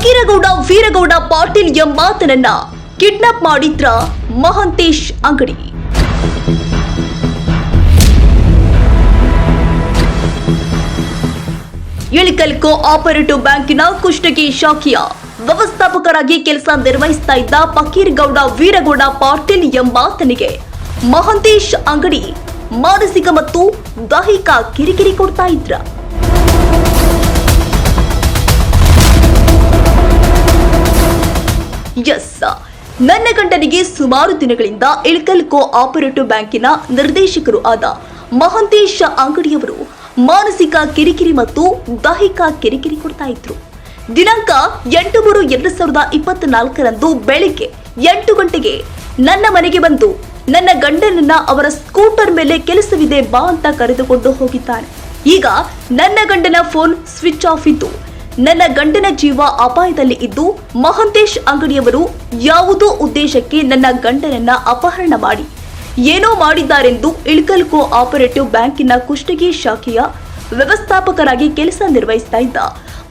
ಫಕೀರಗೌಡ Veeragowda Patil ಎಂಬಾತನನ್ನ kidnap ಮಾಡಿದ್ರ ಮಹಂತೇಶ್ ಅಂಗಡಿ. Ilkal cooperative ಬ್ಯಾಂಕಿನ ಕುಷ್ಟಗಿ ಶಾಖೆಯ ವ್ಯವಸ್ಥಾಪಕರಾಗಿ ಕೆಲಸ ನಿರ್ವಹಿಸ್ತಾ ಇದ್ದ ಫಕೀರಗೌಡ ವೀರಗೌಡ ಪಾಟೀಲ್ ಎಂಬಾತನಿಗೆ ಮಹಂತೇಶ್ ಅಂಗಡಿ ಮಾನಸಿಕ ಮತ್ತು ದೈಹಿಕ ಕಿರಿಕಿರಿ ಕೊಡ್ತಾ ಇದ್ರ. ನನ್ನ ಗಂಡನಿಗೆ ಸುಮಾರು ದಿನಗಳಿಂದ ಇಳಕಲ್ ಕೋಆಪರೇಟಿವ್ ಬ್ಯಾಂಕಿನ ನಿರ್ದೇಶಕರು ಆದ ಮಹಂತೇಶ್ ಅಂಗಡಿಯವರು ಮಾನಸಿಕ ಕಿರಿಕಿರಿ ಮತ್ತು ದೈಹಿಕ ಕಿರಿಕಿರಿ ಕೊಡ್ತಾ ಇದ್ರು. ದಿನಾಂಕ 8/3/2024 ಬೆಳಿಗ್ಗೆ 8 ಗಂಟೆಗೆ ನನ್ನ ಮನೆಗೆ ಬಂದು ನನ್ನ ಗಂಡನನ್ನ ಅವರ ಸ್ಕೂಟರ್ ಮೇಲೆ ಕೆಲಸವಿದೆ ಬಾ ಅಂತ ಕರೆದುಕೊಂಡು ಹೋಗಿದ್ದಾನೆ. ಈಗ ನನ್ನ ಗಂಡನ ಫೋನ್ ಸ್ವಿಚ್ ಆಫ್ ಇದ್ದು ನನ್ನ ಗಂಡನ ಜೀವ ಅಪಾಯದಲ್ಲಿ ಇದ್ದು ಮಹಂತೇಶ್ ಅಂಗಡಿಯವರು ಯಾವುದೋ ಉದ್ದೇಶಕ್ಕೆ ನನ್ನ ಗಂಡನನ್ನ ಅಪಹರಣ ಮಾಡಿ ಏನೋ ಮಾಡಿದ್ದಾರೆಂದು ಇಳಕಲ್ ಕೋಆಪರೇಟಿವ್ ಬ್ಯಾಂಕಿನ ಕುಷ್ಟಗಿ ಶಾಖೆಯ ವ್ಯವಸ್ಥಾಪಕರಾಗಿ ಕೆಲಸ ನಿರ್ವಹಿಸ್ತಾ ಇದ್ದ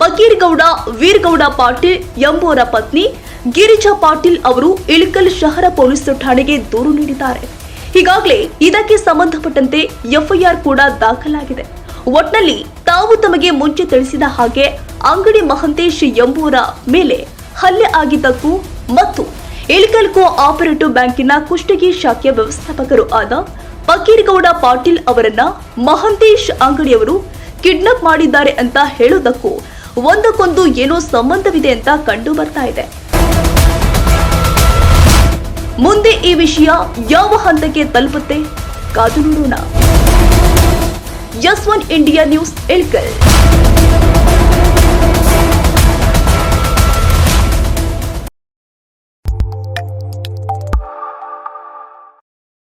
ಫಕೀರಗೌಡ ವೀರಗೌಡ ಪಾಟೀಲ್ ಎಂಬುವರ ಪತ್ನಿ ಗಿರಿಜಾ ಪಾಟೀಲ್ ಅವರು ಇಳಕಲ್ ಶಹರ ಪೊಲೀಸ್ ಠಾಣೆಗೆ ದೂರು ನೀಡಿದ್ದಾರೆ. ಈಗಾಗಲೇ ಇದಕ್ಕೆ ಸಂಬಂಧಪಟ್ಟಂತೆ ಎಫ್ಐಆರ್ ಕೂಡ ದಾಖಲಾಗಿದೆ. ಒಟ್ನಲ್ಲಿ ತಾವು ತಮಗೆ ಮುಂಚೆ ತಿಳಿಸಿದ ಹಾಗೆ ಅಂಗಡಿ ಮಹಂತೇಶ್ ಎಂಬುವರ ಮೇಲೆ ಹಲ್ಲೆ ಆಗಿದ್ದಕ್ಕೂ ಮತ್ತು ಇಳಕಲ್ ಕೋಆಪರೇಟಿವ್ ಬ್ಯಾಂಕಿನ ಕುಷ್ಟಗಿ ಶಾಖೆಯ ವ್ಯವಸ್ಥಾಪಕರು ಆದ ಫಕೀರಗೌಡ ಪಾಟೀಲ್ ಅವರನ್ನ ಮಹಂತೇಶ್ ಅಂಗಡಿಯವರು ಕಿಡ್ನಾಪ್ ಮಾಡಿದ್ದಾರೆ ಅಂತ ಹೇಳೋದಕ್ಕೂ ಒಂದಕ್ಕೊಂದು ಏನೋ ಸಂಬಂಧವಿದೆ ಅಂತ ಕಂಡು ಬರ್ತಾ ಇದೆ. ಮುಂದೆ ಈ ವಿಷಯ ಯಾವ ಹಂತಕ್ಕೆ ತಲುಪುತ್ತೆ ಕಾದು ನೋಡೋಣ. S1 India news Ilkal.